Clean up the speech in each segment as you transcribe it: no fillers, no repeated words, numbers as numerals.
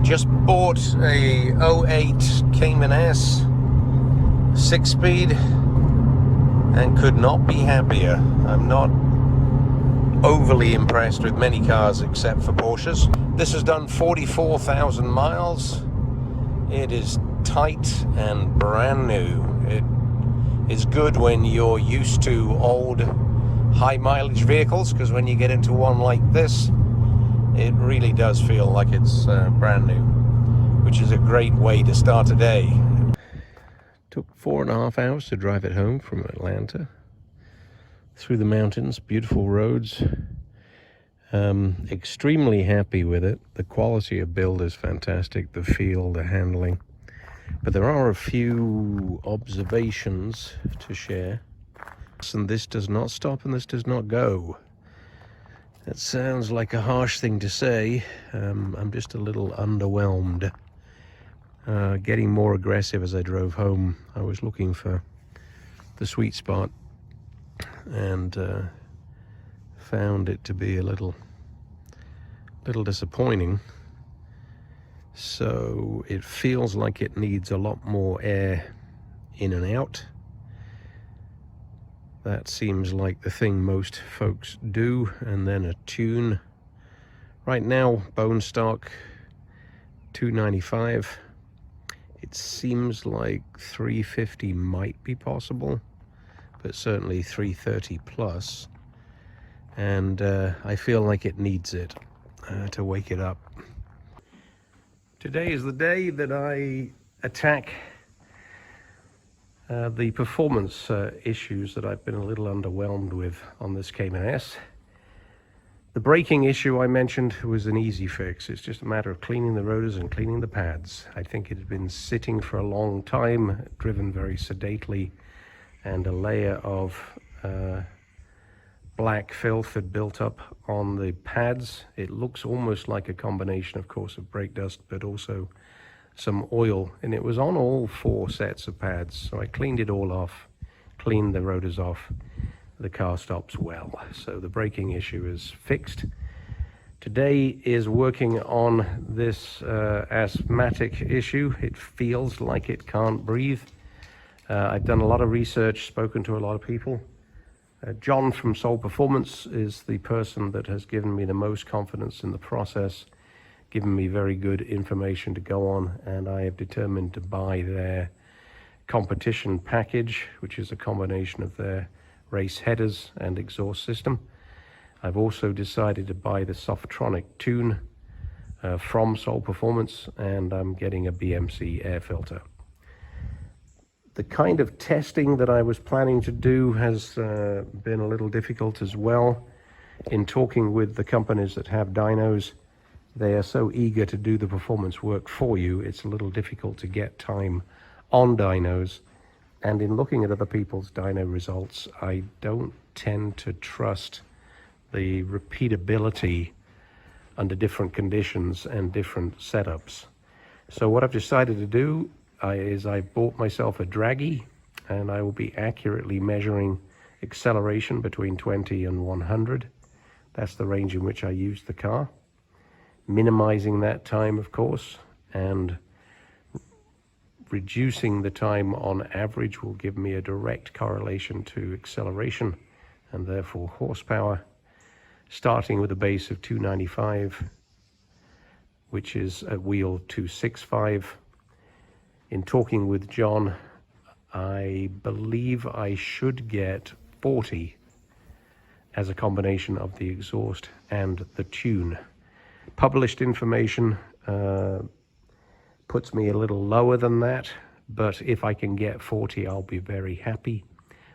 Just bought a '08 Cayman S 6-speed and could not be happier. I'm not overly impressed with many cars except for Porsches. This has done 44,000 miles. It is tight and brand new. It is good when you're used to old high mileage vehicles, because when you get into one like this, it really does feel like it's brand new, which is a great way to start a day. Took 4.5 hours to drive it home from Atlanta, through the mountains, beautiful roads. Extremely happy with it. The quality of build is fantastic, the feel, the handling. But there are a few observations to share. And this does not stop and this does not go. That sounds like a harsh thing to say. I'm just a little underwhelmed. Getting more aggressive as I drove home. I was looking for the sweet spot and found it to be a little disappointing. So it feels like it needs a lot more air in and out. That seems like the thing most folks do. And then a tune. Right now, bone stock 295. It seems like 350 might be possible, but certainly 330 plus. And I feel like it needs it to wake it up. Today is the day that I attack the performance issues that I've been a little underwhelmed with on this Cayman S. The braking issue I mentioned was an easy fix. It's just a matter of cleaning the rotors and cleaning the pads. I think it had been sitting for a long time, driven very sedately, and a layer of black filth had built up on the pads. It looks almost like a combination, of course, of brake dust, but also some oil, and it was on all 4 sets of pads. So I cleaned it all off, cleaned the rotors off. The car stops well, so the braking issue is fixed. Today is working on this asthmatic issue. It feels like it can't breathe. I've done a lot of research, spoken to a lot of people. John from Soul Performance is the person that has given me the most confidence in the process, given me very good information to go on, and I have determined to buy their competition package, which is a combination of their race headers and exhaust system. I've also decided to buy the softronic tune from Soul Performance, and I'm getting a BMC air filter. The kind of testing that I was planning to do has been a little difficult as well. In talking with the companies that have dynos, they are so eager to do the performance work for you, it's a little difficult to get time on dynos. And in looking at other people's dyno results, I don't tend to trust the repeatability under different conditions and different setups. So what I've decided to do is I bought myself a draggy, and I will be accurately measuring acceleration between 20 and 100. That's the range in which I use the car. Minimizing that time, of course, and reducing the time on average will give me a direct correlation to acceleration and therefore horsepower, starting with a base of 295, which is at wheel 265. In talking with John, I believe I should get 40 as a combination of the exhaust and the tune. Published information puts me a little lower than that, but if I can get 40, I'll be very happy.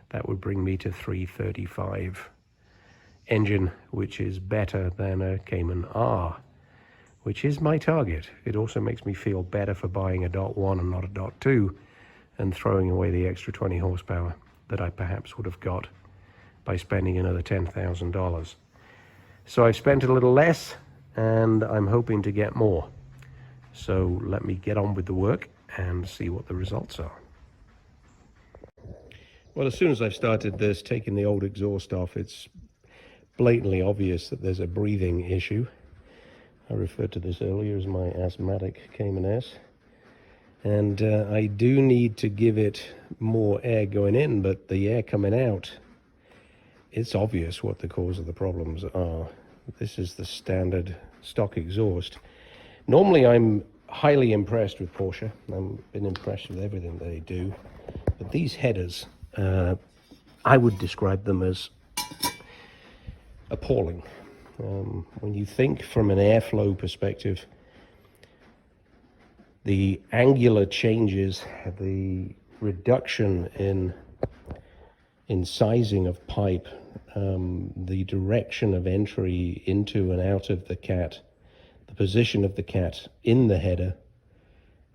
That would bring me to 335 engine, which is better than a Cayman R, which is my target. It also makes me feel better for buying a .1 and not a .2 and throwing away the extra 20 horsepower that I perhaps would have got by spending another $10,000. So I've spent a little less, and I'm hoping to get more. So let me get on with the work and see what the results are. Well, as soon as I've started this, taking the old exhaust off, it's blatantly obvious that there's a breathing issue. I referred to this earlier as my asthmatic Cayman S. And I do need to give it more air going in, but the air coming out, it's obvious what the cause of the problems are. This is the standard stock exhaust. Normally I'm highly impressed with Porsche. I've been impressed with everything they do. But these headers, I would describe them as appalling. When you think from an airflow perspective, the angular changes, the reduction in sizing of pipe, the direction of entry into and out of the cat, the position of the cat in the header.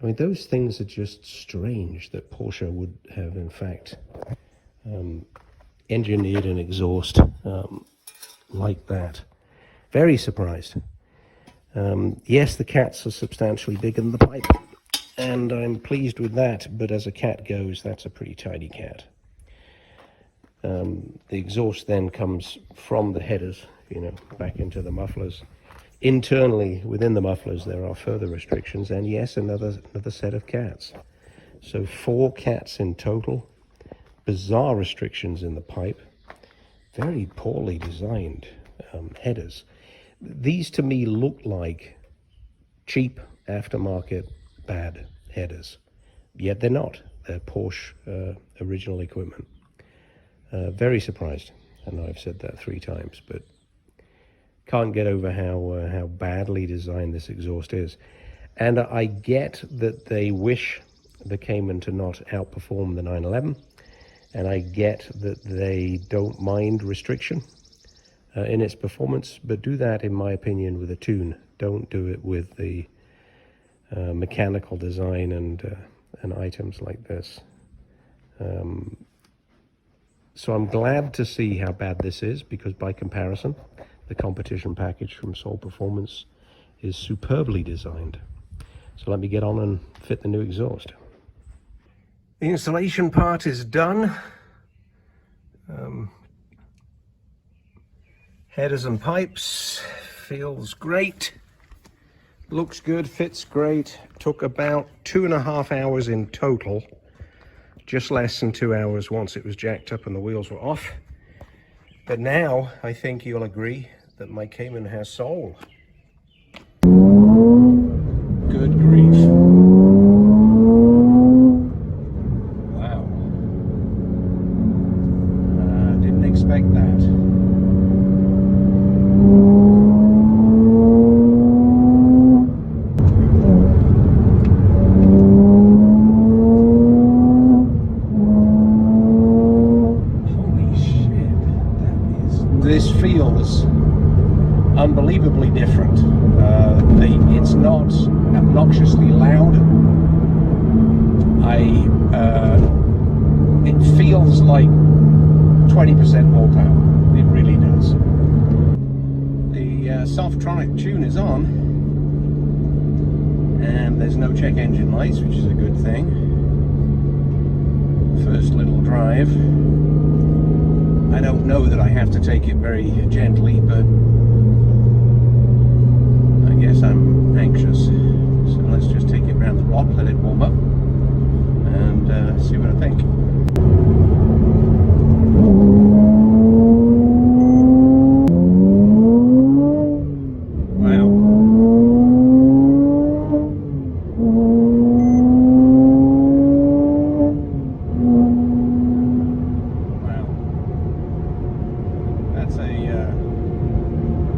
I mean, those things are just strange that Porsche would have, in fact, engineered an exhaust like that. Very surprised. Yes, the cats are substantially bigger than the pipe, and I'm pleased with that, but as a cat goes, that's a pretty tiny cat. The exhaust then comes from the headers, back into the mufflers. Internally, within the mufflers, there are further restrictions, and yes, another set of cats. So 4 cats in total, bizarre restrictions in the pipe, very poorly designed headers. These to me look like cheap aftermarket bad headers, yet they're not. They're Porsche original equipment. Very surprised. I know I've said that 3 times, but can't get over how badly designed this exhaust is. And I get that they wish the Cayman to not outperform the 911, and I get that they don't mind restriction in its performance, but do that, in my opinion, with a tune. Don't do it with the mechanical design and items like this. So I'm glad to see how bad this is, because by comparison, the competition package from Sol Performance is superbly designed. So let me get on and fit the new exhaust. The installation part is done. Headers and pipes, feels great, looks good, fits great. Took about 2.5 hours in total, just less than 2 hours once it was jacked up and the wheels were off. But now I think you'll agree that my Cayman has soul. Good grief. Wow. Didn't expect that. This feels unbelievably different. It's not obnoxiously loud. It feels like 20% more power. It really does. The softronic tune is on, and there's no check engine lights, which is a good thing. First little drive. I don't know that I have to take it very gently, but I guess I'm anxious. So let's just take it around the block, let it warm up, and see what I think.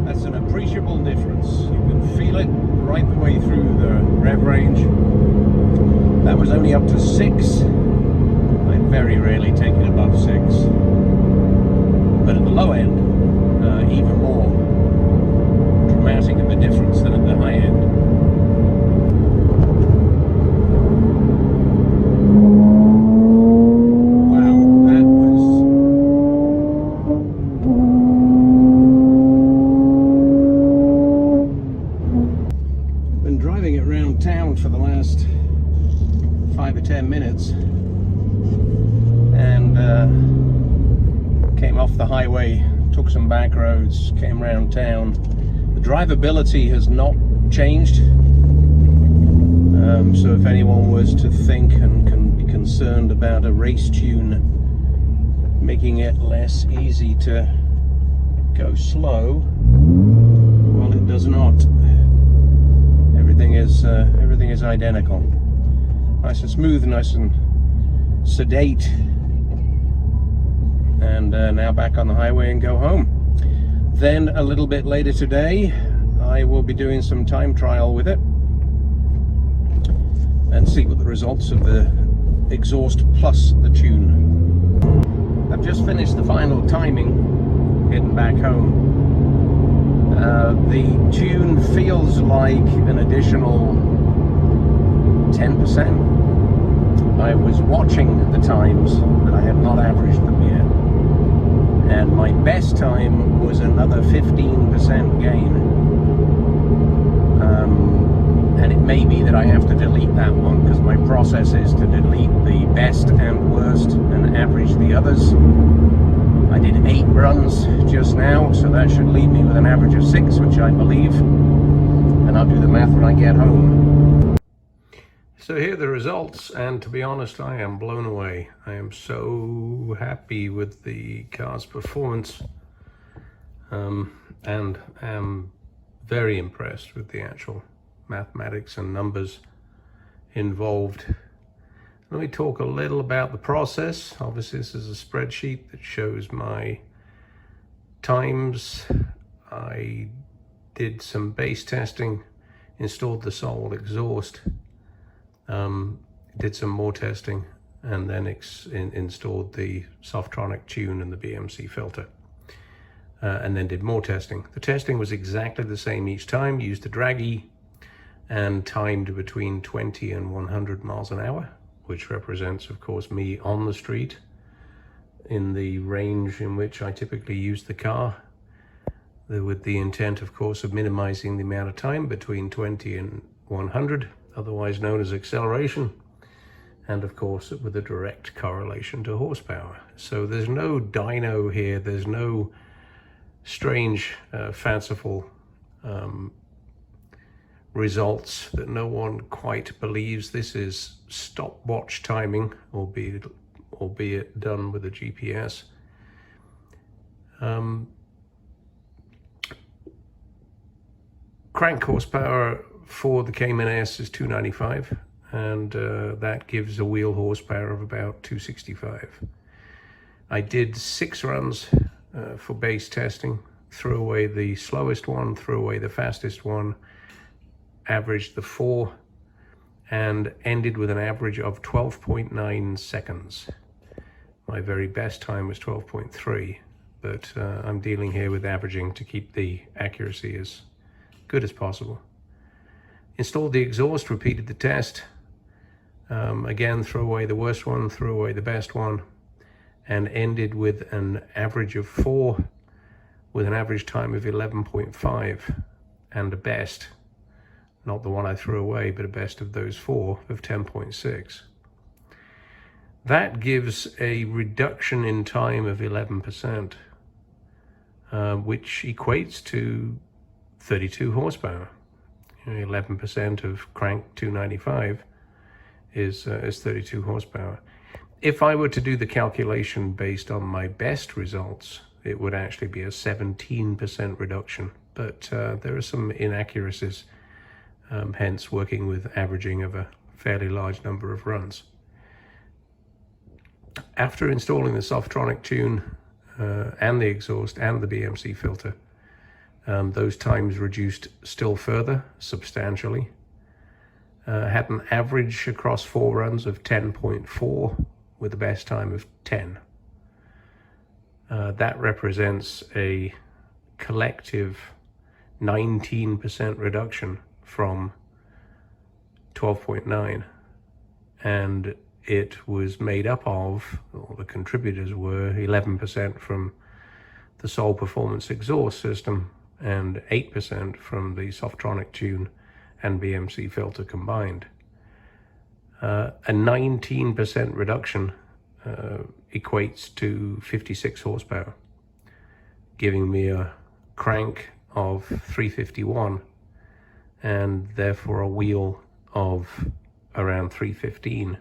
That's an appreciable difference. You can feel it right the way through the rev range. That was only up to 6. I very rarely take it above 6. But at the low end, even more dramatic of a difference than at the high end. Driving it around town for the last 5 or 10 minutes, and came off the highway, took some back roads, came around town. The drivability has not changed. So if anyone was to think and can be concerned about a race tune making it less easy to go slow, well, it does not. Everything is identical. Nice and smooth, nice and sedate. And now back on the highway and go home. Then a little bit later today, I will be doing some time trial with it and see what the results of the exhaust plus the tune. I've just finished the final timing, heading back home. The tune feels like an additional 10%. I was watching the times, but I have not averaged them yet. And my best time was another 15% gain. And it may be that I have to delete that one, because my process is to delete the best and worst and average the others. I did 8 runs just now, so that should leave me with an average of 6, which I believe, and I'll do the math when I get home. So here are the results, and to be honest, I am blown away. I am so happy with the car's performance, and am very impressed with the actual mathematics and numbers involved. Let me talk a little about the process. Obviously, this is a spreadsheet that shows my times. I did some base testing, installed the solid exhaust, did some more testing, and then installed the softronic tune and the BMC filter, and then did more testing. The testing was exactly the same each time, used the Draghi, and timed between 20 and 100 miles an hour, which represents, of course, me on the street in the range in which I typically use the car, with the intent, of course, of minimizing the amount of time between 20 and 100, otherwise known as acceleration, and of course with a direct correlation to horsepower. So there's no dyno here, there's no strange, fanciful results that no one quite believes. This is stopwatch timing, albeit done with a GPS. Crank horsepower for the Cayman S is 295, and that gives a wheel horsepower of about 265. I did 6 runs for base testing, threw away the slowest one, threw away the fastest one, averaged the 4, and ended with an average of 12.9 seconds. My very best time was 12.3, but I'm dealing here with averaging to keep the accuracy as good as possible. Installed the exhaust, repeated the test. Again, threw away the worst one, threw away the best one, and ended with an average of 4, with an average time of 11.5, and a best, not the one I threw away, but a best of those 4 of 10.6. That gives a reduction in time of 11%, which equates to 32 horsepower. 11% of crank 295 is 32 horsepower. If I were to do the calculation based on my best results, it would actually be a 17% reduction, but there are some inaccuracies, hence working with averaging of a fairly large number of runs. After installing the softronic tune and the exhaust and the BMC filter, those times reduced still further, substantially. Had an average across 4 runs of 10.4 with the best time of 10. That represents a collective 19% reduction from 12.9, and it was made up of, or the contributors were, 11% from the Sol Performance exhaust system and 8% from the softronic tune and BMC filter combined. A 19% reduction equates to 56 horsepower, giving me a crank of 351 and therefore a wheel of around 315.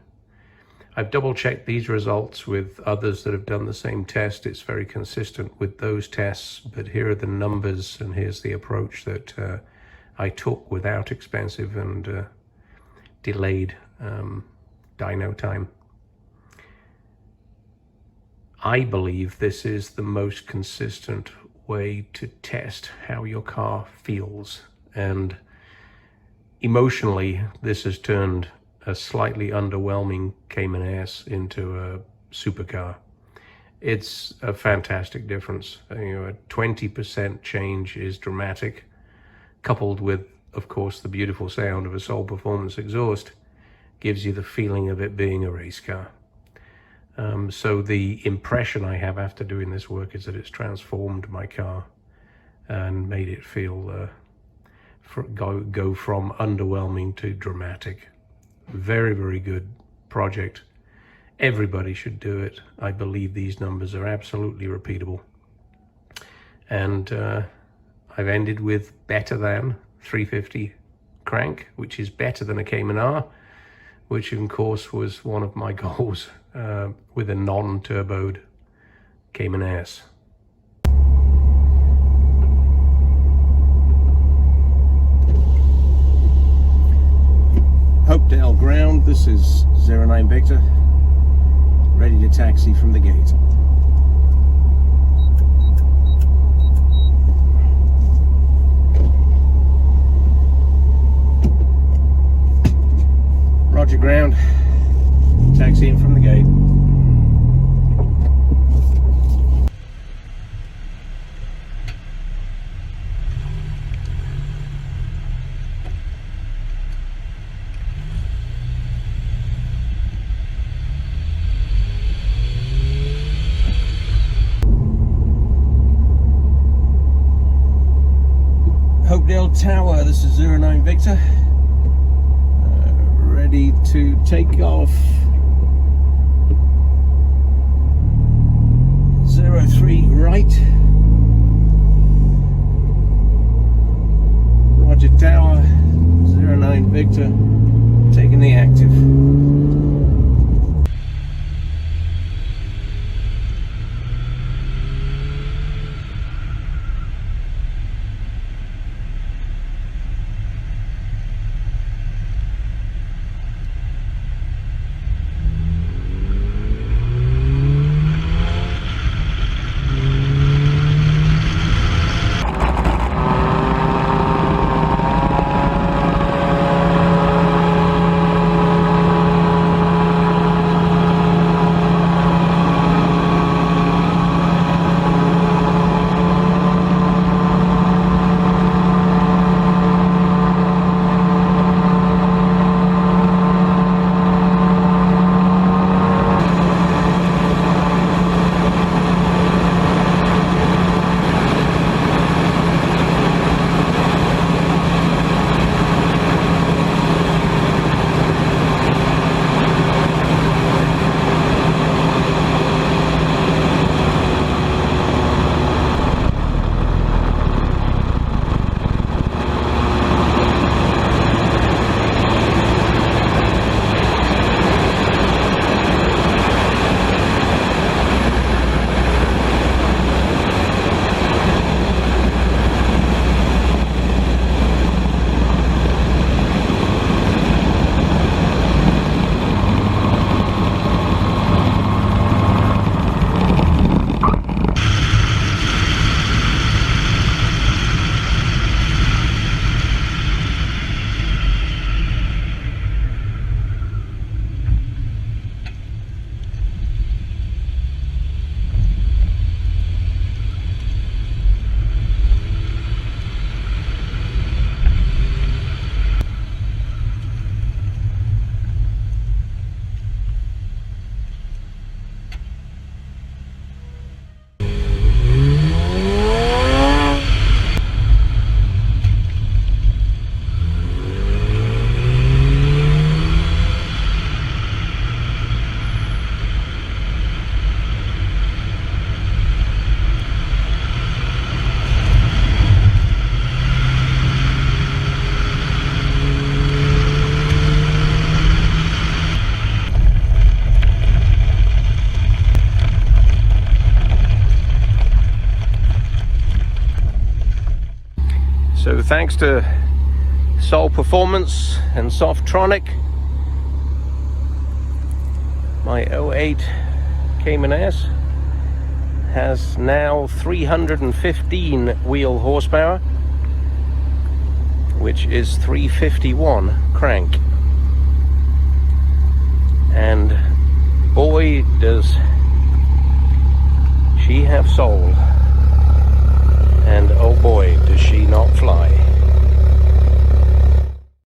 I've double checked these results with others that have done the same test. It's very consistent with those tests, but here are the numbers and here's the approach that I took without expensive and delayed dyno time. I believe this is the most consistent way to test how your car feels, and emotionally this has turned a slightly underwhelming Cayman S into a supercar. It's a fantastic difference. You know, a 20% change is dramatic, coupled with, of course, the beautiful sound of a Soul Performance exhaust gives you the feeling of it being a race car. So the impression I have after doing this work is that it's transformed my car and made it feel go from underwhelming to dramatic. Very, very good project. Everybody should do it. I believe these numbers are absolutely repeatable. And I've ended with better than 350 crank, which is better than a Cayman R, which of course was one of my goals with a non-turboed Cayman S. Hopedale ground, this is 09 Victor, ready to taxi from the gate. Roger ground, taxiing from the gate. Hopedale Tower, this is 09 Victor, ready to take off. 03 right, Roger Tower, 09 Victor, taking the active. So thanks to Sol Performance and Softronic, my '08 Cayman S has now 315 wheel horsepower, which is 351 crank. And boy, does she have soul.